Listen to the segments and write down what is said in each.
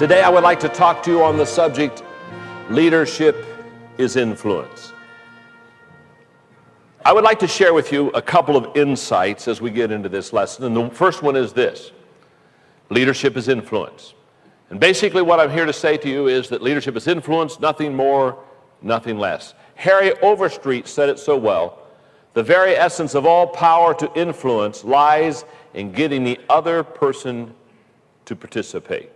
Today I would like to talk to you on the subject, leadership is influence. I would like to share with you a couple of insights as we get into this lesson. And the first one is this: leadership is influence. And basically what I'm here to say to you is that leadership is influence, nothing more, nothing less. Harry Overstreet said it so well: the very essence of all power to influence lies in getting the other person to participate.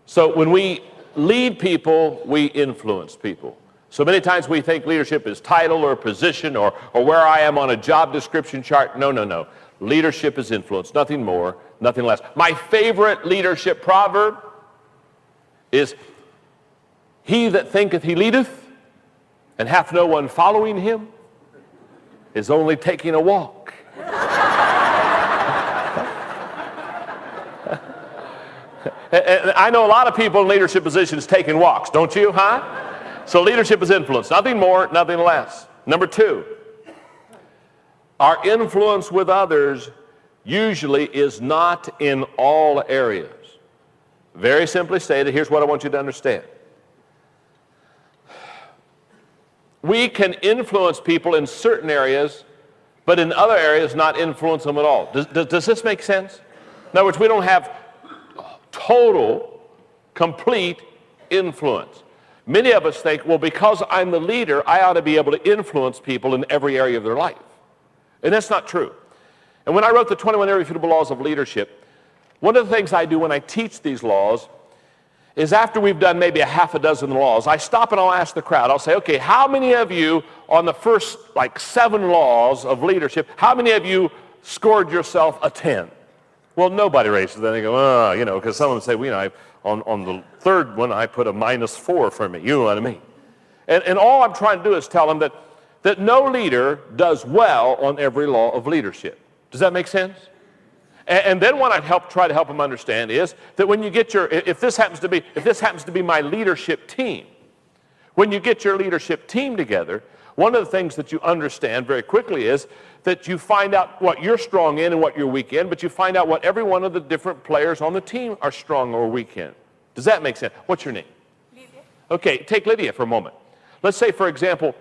So when we lead people, we influence people. So many times we think leadership is title or position or where I am on a job description chart. No. Leadership is influence, nothing more, nothing less. My favorite leadership proverb is, he that thinketh he leadeth and hath no one following him is only taking a walk. And I know a lot of people in leadership positions taking walks, don't you, huh? So leadership is influence, nothing more, nothing less. Number two, our influence with others usually is not in all areas. Very simply stated, here's what I want you to understand. We can influence people in certain areas, but in other areas not influence them at all. Does this make sense? In other words, we don't have total, complete influence. Many of us think, well, because I'm the leader, I ought to be able to influence people in every area of their life. And that's not true. And when I wrote the 21 Irrefutable Laws of Leadership, one of the things I do when I teach these laws is, after we've done maybe a half a dozen laws, I stop and I'll ask the crowd, I'll say, okay, how many of you on the first 7 laws of leadership, how many of you scored yourself a 10? Well, nobody raises that. They go, because some of them say, on the third one, I put a -4 for me. You know what I mean? And all I'm trying to do is tell them that no leader does well on every law of leadership. Does that make sense? And then what I try to help them understand is that when you get if this happens to be my leadership team, when you get your leadership team together, one of the things that you understand very quickly is that you find out what you're strong in and what you're weak in, but you find out what every one of the different players on the team are strong or weak in. Does that make sense? What's your name? Lydia. Okay, take Lydia for a moment. Let's say, for example,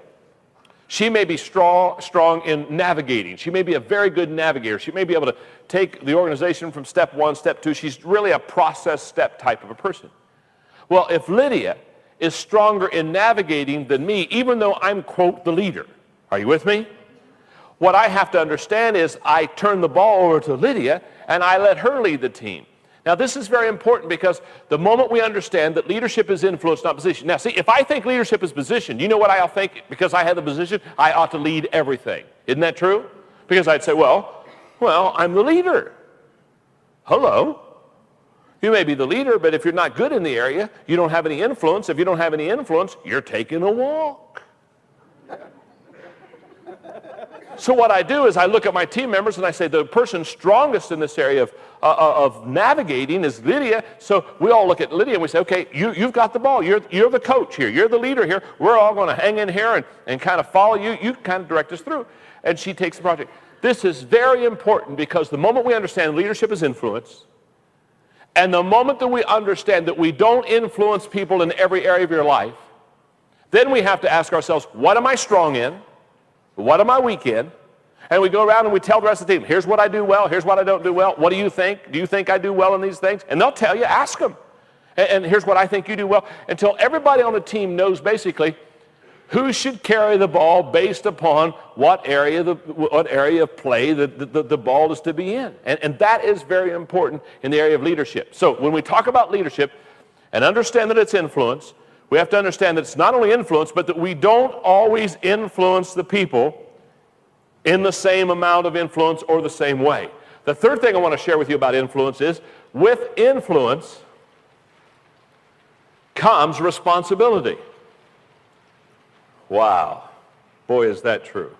she may be strong in navigating. She may be a very good navigator. She may be able to take the organization from step 1, step 2. She's really a process step type of a person. Well, if Lydia is stronger in navigating than me, even though I'm, quote, the leader, are you with me? What I have to understand is I turn the ball over to Lydia and I let her lead the team. Now, this is very important, because the moment we understand that leadership is influence, not position. Now, see, if I think leadership is position, you know what I'll think? Because I have the position, I ought to lead everything. Isn't that true? Because I'd say, well, I'm the leader. Hello. You may be the leader, but if you're not good in the area, you don't have any influence. If you don't have any influence, you're taking a walk. So what I do is I look at my team members and I say, the person strongest in this area of navigating is Lydia. So we all look at Lydia and we say, okay, you've got the ball. You're the coach here. You're the leader here. We're all going to hang in here and kind of follow you. You kind of direct us through. And she takes the project. This is very important, because the moment we understand leadership is influence, and the moment that we understand that we don't influence people in every area of your life, then we have to ask ourselves, what am I strong in? What am I weak in? And we go around and we tell the rest of the team, here's what I do well, here's what I don't do well. What do you think? Do you think I do well in these things? And they'll tell you, ask them. And here's what I think you do well. Until everybody on the team knows basically who should carry the ball based upon what area of play the ball is to be in. And that is very important in the area of leadership. So when we talk about leadership and understand that it's influence, we have to understand that it's not only influence, but that we don't always influence the people in the same amount of influence or the same way. The third thing I want to share with you about influence is, with influence comes responsibility. Wow. Boy, is that true.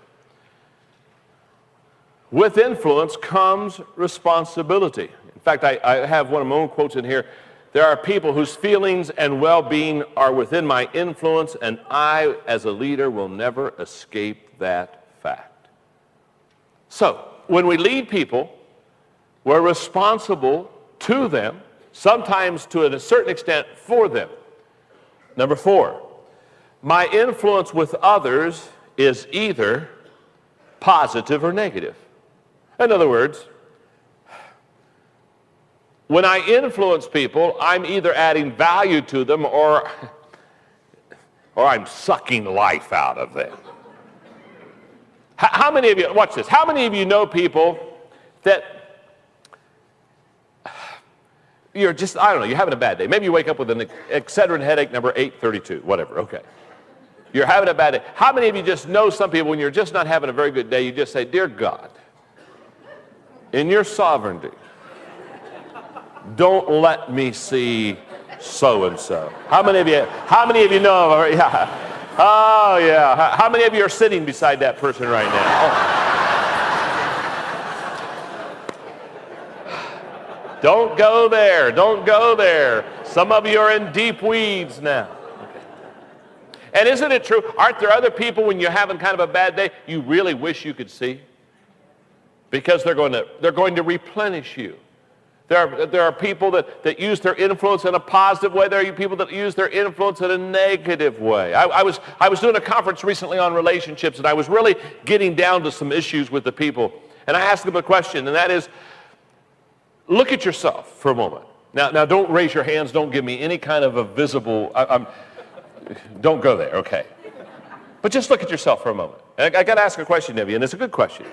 With influence comes responsibility. In fact, I have one of my own quotes in here. There are people whose feelings and well-being are within my influence, and I, as a leader, will never escape that fact. So, when we lead people, we're responsible to them sometimes to a certain extent for them. Number 4, my influence with others is either positive or negative. In other words, when I influence people, I'm either adding value to them or I'm sucking life out of them. How many of you, watch this, how many of you know people that you're just, I don't know, you're having a bad day. Maybe you wake up with an Excedrin headache number 832, whatever, okay. You're having a bad day. How many of you just know some people when you're just not having a very good day, you just say, dear God, in your sovereignty, don't let me see so-and-so. How many of you know? Yeah. Oh, yeah. How many of you are sitting beside that person right now? Oh. Don't go there. Don't go there. Some of you are in deep weeds now. Okay. And isn't it true? Aren't there other people when you're having kind of a bad day you really wish you could see? Because they're going to replenish you. There are people that use their influence in a positive way. There are people that use their influence in a negative way. I was doing a conference recently on relationships, and I was really getting down to some issues with the people. And I asked them a question, and that is, look at yourself for a moment. Now don't raise your hands. Don't give me any kind of a visible, don't go there, okay. But just look at yourself for a moment. And I got to ask a question of you, and it's a good question.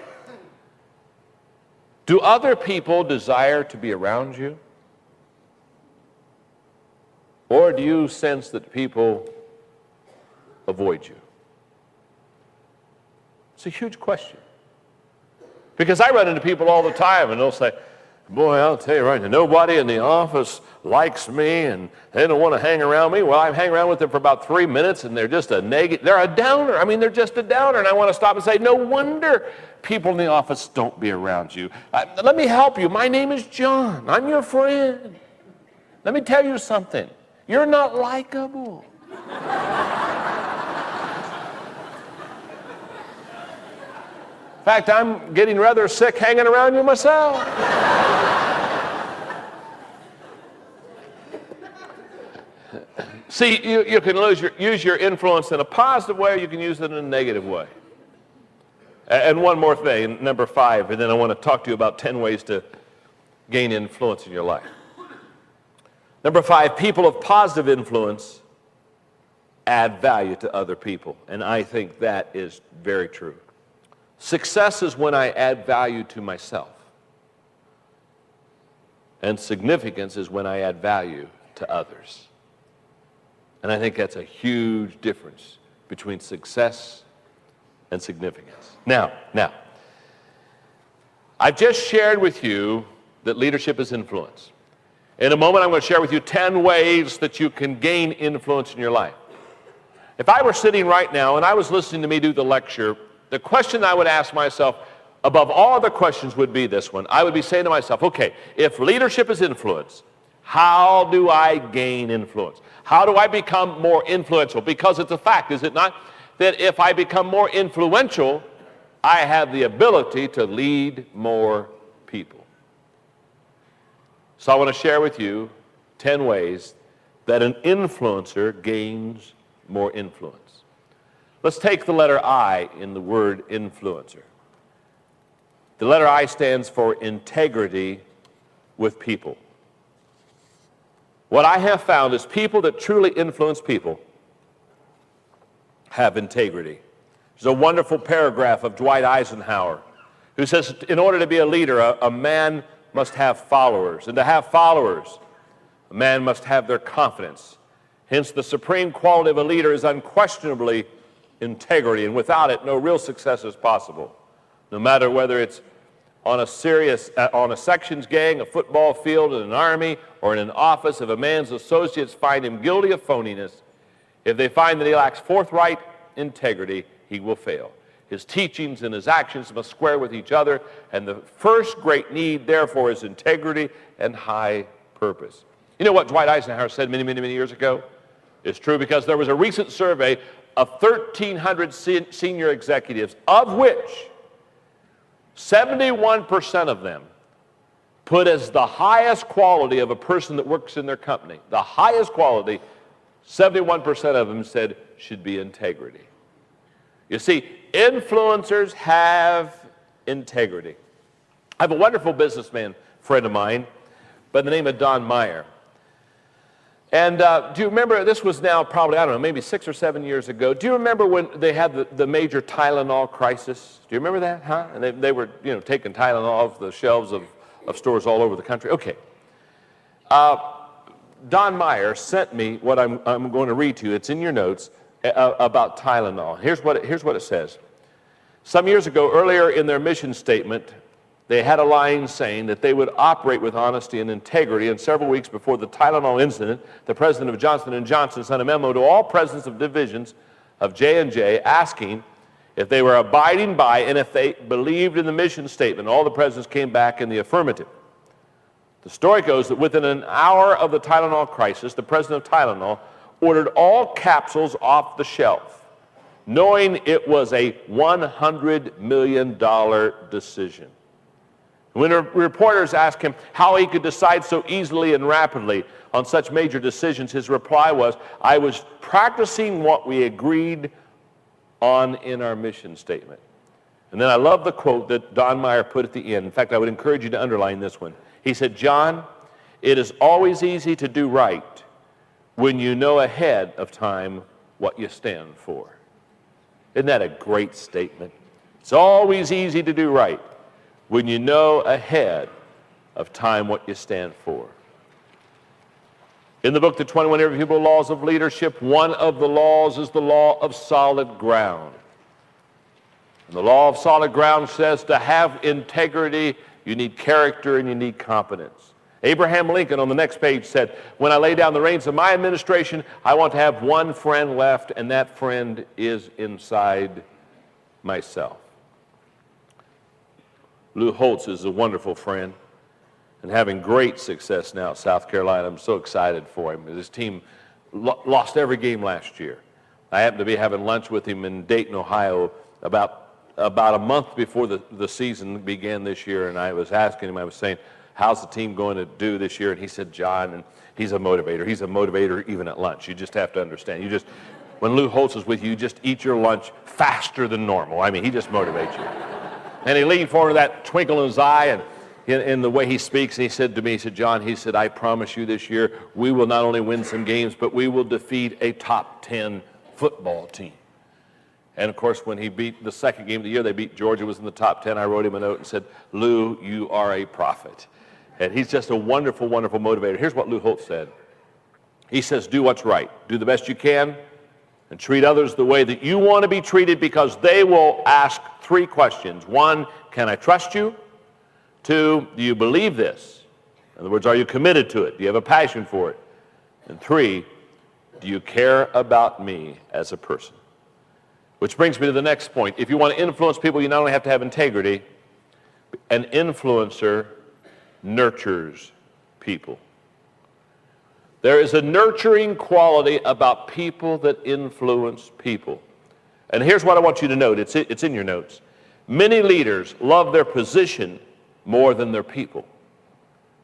Do other people desire to be around you? Or do you sense that people avoid you? It's a huge question. Because I run into people all the time and they'll say, boy, I'll tell you right now, nobody in the office likes me and they don't want to hang around me. Well, I hang around with them for about 3 minutes and they're just they're a downer. I mean, they're just a downer. And I want to stop and say, no wonder people in the office don't be around you. Let me help you. My name is John. I'm your friend. Let me tell you something. You're not likable. In fact, I'm getting rather sick hanging around you myself. See, you can use your influence in a positive way, or you can use it in a negative way. And one more thing, number 5, and then I want to talk to you about 10 ways to gain influence in your life. Number 5, people of positive influence add value to other people. And I think that is very true. Success is when I add value to myself. And significance is when I add value to others. And I think that's a huge difference between success and significance. Now, I've just shared with you that leadership is influence. In a moment, I'm going to share with you 10 ways that you can gain influence in your life. If I were sitting right now and I was listening to me do the lecture, the question I would ask myself, above all other questions, would be this one. I would be saying to myself, okay, if leadership is influence, how do I gain influence? How do I become more influential? Because it's a fact, is it not, that if I become more influential, I have the ability to lead more people. So I want to share with you 10 ways that an influencer gains more influence. Let's take the letter I in the word influencer. The letter I stands for integrity with people. What I have found is people that truly influence people have integrity. There's a wonderful paragraph of Dwight Eisenhower who says, in order to be a leader, a man must have followers. And to have followers, a man must have their confidence. Hence, the supreme quality of a leader is unquestionably integrity. And without it, no real success is possible. No matter whether it's on a sections gang, a football field, in an army, or in an office, if a man's associates find him guilty of phoniness, if they find that he lacks forthright integrity, he will fail. His teachings and his actions must square with each other, and the first great need, therefore, is integrity and high purpose. You know what Dwight Eisenhower said many, many, many years ago? It's true, because there was a recent survey of 1,300 senior executives, of which 71% of them put as the highest quality of a person that works in their company, the highest quality, 71% of them said should be integrity. You see, influencers have integrity. I have a wonderful businessman friend of mine by the name of Don Meyer. And do you remember, this was now probably, I don't know, maybe 6 or 7 years ago. Do you remember when they had the major Tylenol crisis? Do you remember that, huh? And they were, taking Tylenol off the shelves of stores all over the country. Okay. Don Meyer sent me what I'm going to read to you. It's in your notes about Tylenol. Here's what it says. Some years ago, earlier in their mission statement, they had a line saying that they would operate with honesty and integrity, and several weeks before the Tylenol incident, the president of Johnson & Johnson sent a memo to all presidents of divisions of J&J asking if they were abiding by and if they believed in the mission statement. All the presidents came back in the affirmative. The story goes that within an hour of the Tylenol crisis, the president of Tylenol ordered all capsules off the shelf, knowing it was a $100 million decision. When reporters asked him how he could decide so easily and rapidly on such major decisions, his reply was, "I was practicing what we agreed on in our mission statement." And then I love the quote that Don Meyer put at the end. In fact, I would encourage you to underline this one. He said, "John, it is always easy to do right when you know ahead of time what you stand for." Isn't that a great statement? It's always easy to do right when you know ahead of time what you stand for. In the book, The 21 Irrefutable Laws of Leadership, one of the laws is the law of solid ground. And the law of solid ground says to have integrity, you need character and you need competence. Abraham Lincoln on the next page said, "When I lay down the reins of my administration, I want to have one friend left, and that friend is inside myself." Lou Holtz is a wonderful friend and having great success now at South Carolina. I'm so excited for him. His team lost every game last year. I happened to be having lunch with him in Dayton, Ohio about a month before the season began this year, and I was asking him, I was saying, "How's the team going to do this year?" And he said, "John," and he's a motivator. He's a motivator even at lunch. You just have to understand. When Lou Holtz is with you, you just eat your lunch faster than normal. I mean, he just motivates you. And he leaned forward, that twinkle in his eye, and in the way he speaks, and he said to me, he said, "John," he said, "I promise you this year, we will not only win some games, but we will defeat a top 10 football team." And of course, when he beat the second game of the year, they beat Georgia, was in the top 10. I wrote him a note and said, "Lou, you are a prophet." And he's just a wonderful, wonderful motivator. Here's what Lou Holtz said. He says, "Do what's right. Do the best you can, and treat others the way that you want to be treated, because they will ask 3 questions. 1, can I trust you? 2, do you believe this? In other words, are you committed to it? Do you have a passion for it? And 3, do you care about me as a person?" Which brings me to the next point. If you want to influence people, you not only have to have integrity, an influencer nurtures people. There is a nurturing quality about people that influence people. And here's what I want you to note. It's in your notes. Many leaders love their position more than their people.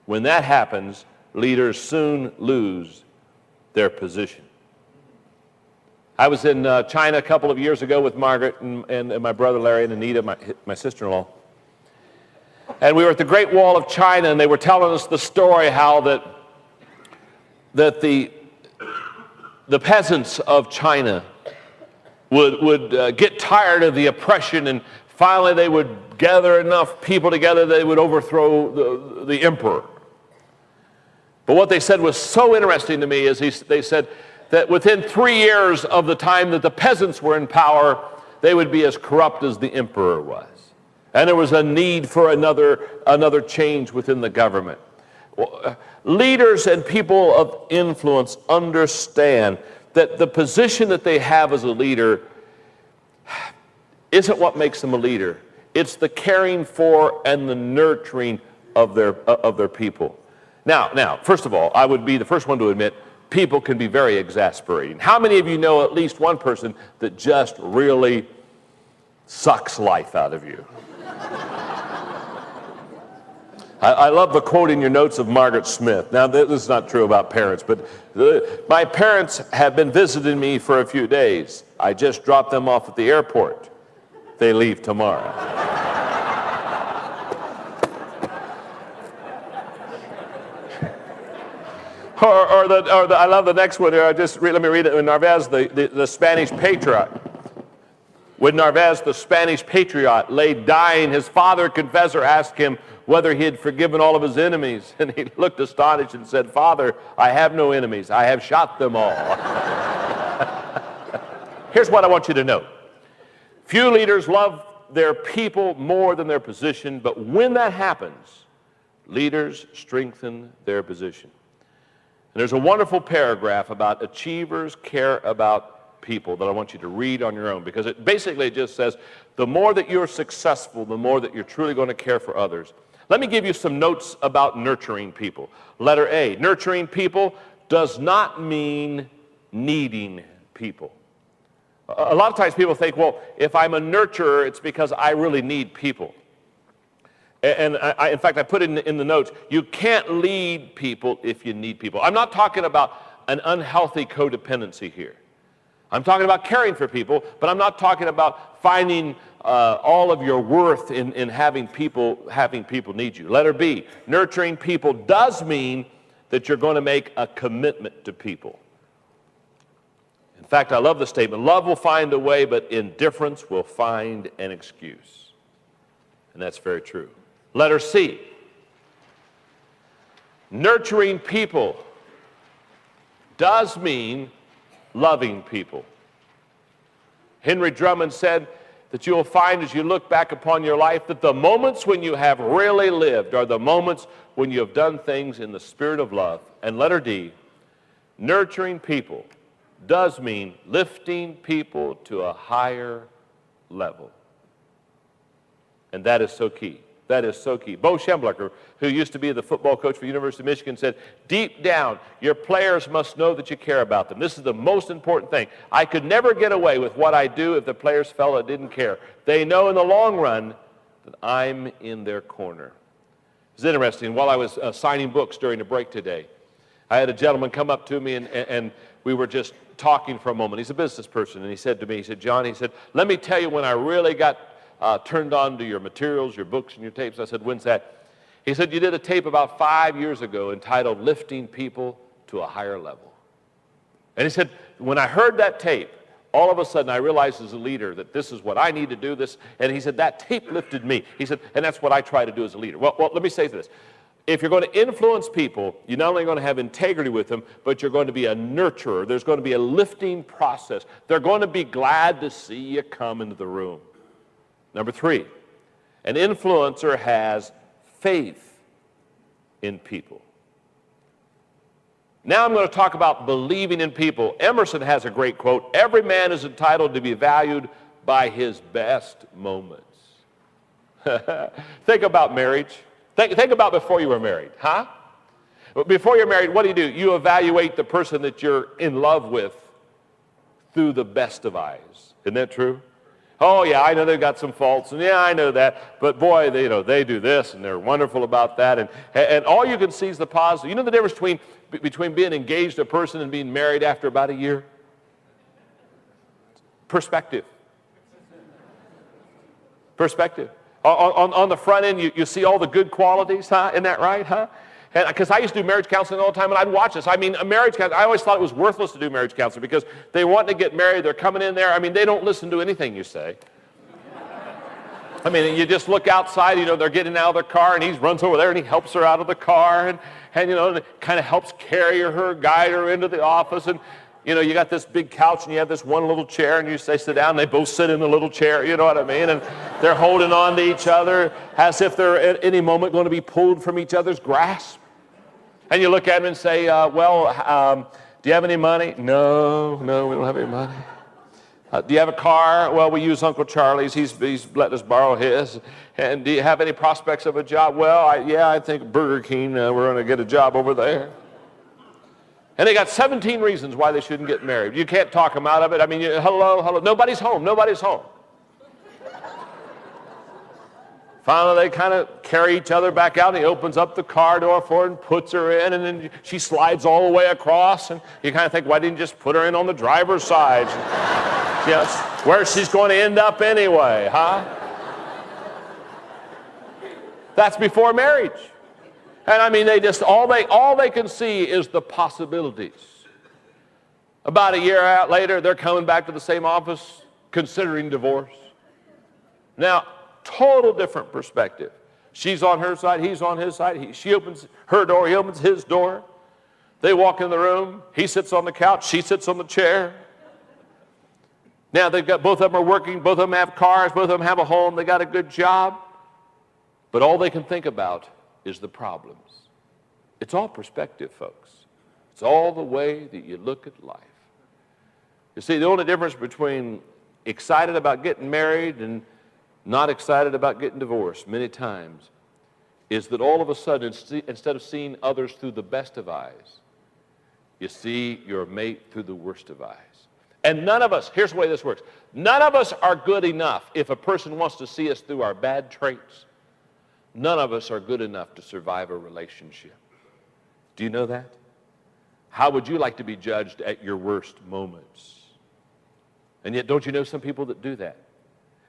When that happens, leaders soon lose their position. I was in China a couple of years ago with Margaret and my brother Larry and Anita, my sister-in-law. And we were at the Great Wall of China, and they were telling us the story how that the peasants of China would get tired of the oppression, and finally they would gather enough people together they would overthrow the emperor. But what they said was so interesting to me is they said that within 3 years of the time that the peasants were in power, they would be as corrupt as the emperor was. And there was a need for another change within the government. Leaders and people of influence understand that the position that they have as a leader isn't what makes them a leader. It's the caring for and the nurturing of their people. Now, first of all, I would be the first one to admit people can be very exasperating. How many of you know at least one person that just really sucks life out of you? I love the quote in your notes of Margaret Smith. Now, this is not true about parents, but my parents have been visiting me for a few days. I just dropped them off at the airport. They leave tomorrow. I love the next one here. Let me read it. When Narvaez, the Spanish patriot, when Narvaez, the Spanish patriot, lay dying, his father confessor asked him whether he had forgiven all of his enemies. And he looked astonished and said, "Father, I have no enemies. I have shot them all." Here's what I want you to know. Few leaders love their people more than their position, but when that happens, leaders strengthen their position. And there's a wonderful paragraph about achievers care about people that I want you to read on your own, because it basically just says the more that you're successful, the more that you're truly going to care for others. Let me give you some notes about nurturing people. Letter A, nurturing people does not mean needing people. A lot of times people think, well, if I'm a nurturer, it's because I really need people. And in fact, I put it in the notes, you can't lead people if you need people. I'm not talking about an unhealthy codependency here. I'm talking about caring for people, but I'm not talking about finding all of your worth in having people need you. Letter B, nurturing people does mean that you're going to make a commitment to people. In fact, I love the statement, love will find a way, but indifference will find an excuse. And that's very true. Letter C, nurturing people does mean loving people. Henry Drummond said that you will find as you look back upon your life that the moments when you have really lived are the moments when you have done things in the spirit of love. And letter D, nurturing people does mean lifting people to a higher level. And that is so key. That is so key. Bo Schemblecker, who used to be the football coach for the University of Michigan, said, deep down, your players must know that you care about them. This is the most important thing. I could never get away with what I do if the players felt I didn't care. They know in the long run that I'm in their corner. It's interesting. While I was signing books during the break today, I had a gentleman come up to me and we were just talking for a moment. He's a business person, and he said to me, he said, John, he said, let me tell you when I really got turned on to your materials, your books, and your tapes. I said, when's that? He said, you did a tape about 5 years ago entitled Lifting People to a Higher Level. And he said, when I heard that tape, all of a sudden I realized as a leader that this is what I need to do this. And he said, that tape lifted me. He said, and that's what I try to do as a leader. Well, let me say this. If you're going to influence people, you're not only going to have integrity with them, but you're going to be a nurturer. There's going to be a lifting process. They're going to be glad to see you come into the room. Number 3, an influencer has faith in people. Now I'm going to talk about believing in people. Emerson has a great quote, every man is entitled to be valued by his best moments. Think about marriage. Think about before you were married, huh? Before you're married, what do? You evaluate the person that you're in love with through the best of eyes. Isn't that true? Oh, yeah, I know they've got some faults, and yeah, I know that, but boy, they do this, and they're wonderful about that, and all you can see is the positive. You know the difference between being engaged to a person and being married after about a year? Perspective. Perspective. On the front end, you see all the good qualities, huh? Isn't that right, huh? Because I used to do marriage counseling all the time, and I'd watch this. I mean, a marriage counseling, I always thought it was worthless to do marriage counseling because they want to get married, they're coming in there. I mean, they don't listen to anything you say. I mean, you just look outside, they're getting out of their car, and he runs over there, and he helps her out of the car, and kind of helps carry her, guide her into the office, and you got this big couch, and you have this one little chair, and you say, sit down, and they both sit in the little chair, you know what I mean? And they're holding on to each other as if they're at any moment going to be pulled from each other's grasp. And you look at them and say, do you have any money? No, we don't have any money. Do you have a car? Well, we use Uncle Charlie's. He's let us borrow his. And do you have any prospects of a job? Well, I think Burger King, we're going to get a job over there. And they got 17 reasons why they shouldn't get married. You can't talk them out of it. I mean, hello, nobody's home. Finally, they kind of carry each other back out. And he opens up the car door for her and puts her in, and then she slides all the way across. And you kind of think, why didn't you just put her in on the driver's side? Yes, where she's going to end up anyway, huh? That's before marriage. And I mean, they just, all they can see is the possibilities. About a year out later, they're coming back to the same office, considering divorce. Now, total different perspective. She's on her side, he's on his side. She opens her door, he opens his door. They walk in the room, he sits on the couch, she sits on the chair. Now, both of them are working, both of them have cars, both of them have a home, they got a good job. But all they can think about is the problems. It's all perspective, folks. It's all the way that you look at life. You see, the only difference between excited about getting married and not excited about getting divorced many times is that all of a sudden, instead of seeing others through the best of eyes, you see your mate through the worst of eyes. And none of us, here's the way this works, none of us are good enough if a person wants to see us through our bad traits. None of us are good enough to survive a relationship. Do you know that? How would you like to be judged at your worst moments? And yet, don't you know some people that do that?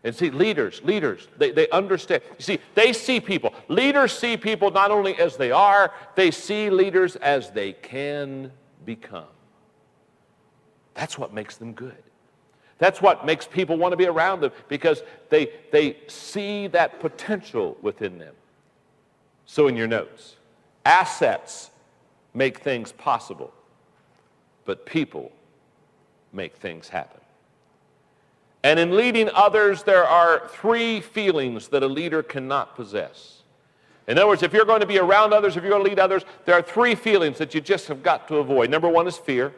And see, leaders, they understand. You see, they see people. Leaders see people not only as they are, they see leaders as they can become. That's what makes them good. That's what makes people want to be around them, because they see that potential within them. So in your notes, assets make things possible, but people make things happen. And in leading others, there are 3 feelings that a leader cannot possess. In other words, if you're going to be around others, if you're going to lead others, there are 3 feelings that you just have got to avoid. Number 1 is fear.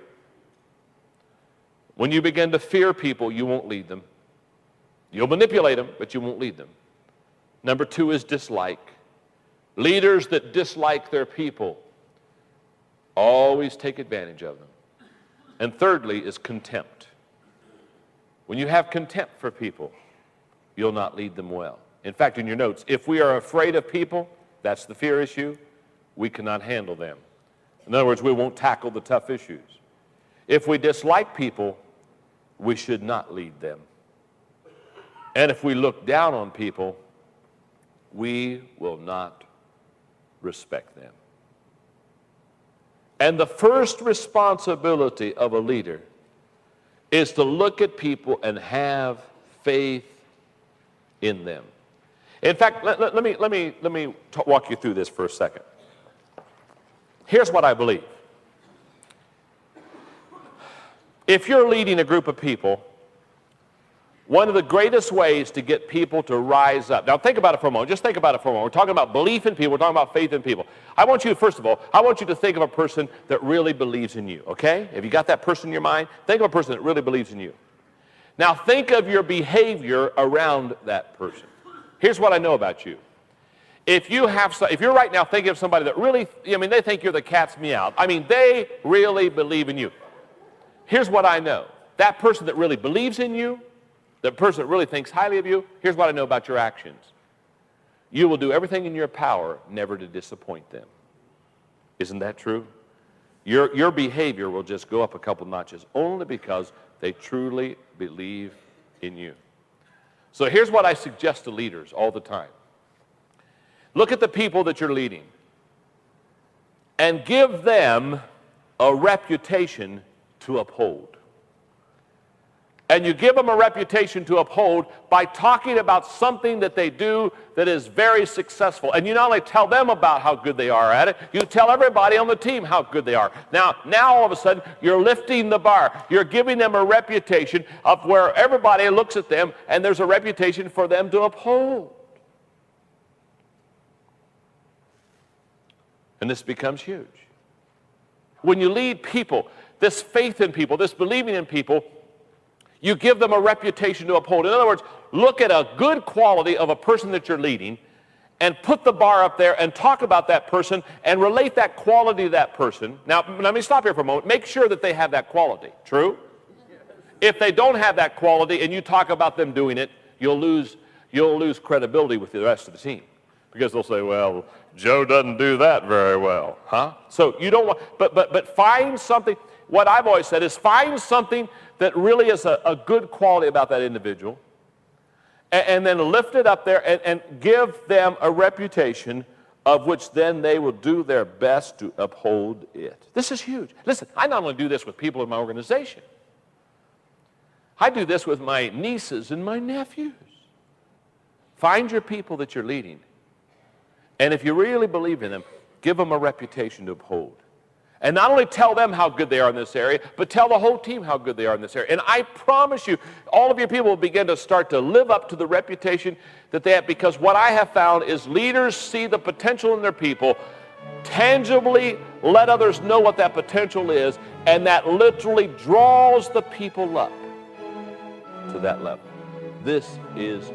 When you begin to fear people, you won't lead them. You'll manipulate them, but you won't lead them. Number 2 is dislike. Leaders that dislike their people always take advantage of them. And thirdly is contempt. When you have contempt for people, you'll not lead them well. In fact, in your notes, if we are afraid of people, that's the fear issue, we cannot handle them. In other words, we won't tackle the tough issues. If we dislike people, we should not lead them. And if we look down on people, we will not respect them. And the first responsibility of a leader is to look at people and have faith in them. In fact, let me walk you through this for a second. Here's what I believe. If you're leading a group of people, one of the greatest ways to get people to rise up. Now think about it for a moment. Just think about it for a moment. We're talking about belief in people. We're talking about faith in people. I want you, first of all, I want you to think of a person that really believes in you, okay? Have you got that person in your mind? Think of a person that really believes in you. Now think of your behavior around that person. Here's what I know about you. If you're right now thinking of somebody that really, they think you're the cat's meow. They really believe in you. Here's what I know. That person that really believes in you, the person that really thinks highly of you, here's what I know about your actions. You will do everything in your power never to disappoint them. Isn't that true? Your behavior will just go up a couple notches only because they truly believe in you. So here's what I suggest to leaders all the time. Look at the people that you're leading and give them a reputation to uphold. And you give them a reputation to uphold by talking about something that they do that is very successful. And you not only tell them about how good they are at it, you tell everybody on the team how good they are. Now all of a sudden, you're lifting the bar. You're giving them a reputation of where everybody looks at them, and there's a reputation for them to uphold. And this becomes huge. When you lead people, this faith in people, this believing in people, you give them a reputation to uphold. In other words, look at a good quality of a person that you're leading and put the bar up there and talk about that person and relate that quality to that person. Now, let me stop here for a moment. Make sure that they have that quality. True? If they don't have that quality and you talk about them doing it, you'll lose credibility with the rest of the team. Because they'll say, well, Joe doesn't do that very well, huh? So you don't want, but find something. What I've always said is find something that really is a good quality about that individual, and then lift it up there and give them a reputation of which then they will do their best to uphold it. This is huge. Listen, I not only do this with people in my organization, I do this with my nieces and my nephews. Find your people that you're leading, and if you really believe in them, give them a reputation to uphold. And not only tell them how good they are in this area, but tell the whole team how good they are in this area. And I promise you, all of your people will begin to start to live up to the reputation that they have, because what I have found is leaders see the potential in their people, tangibly let others know what that potential is, and that literally draws the people up to that level. This is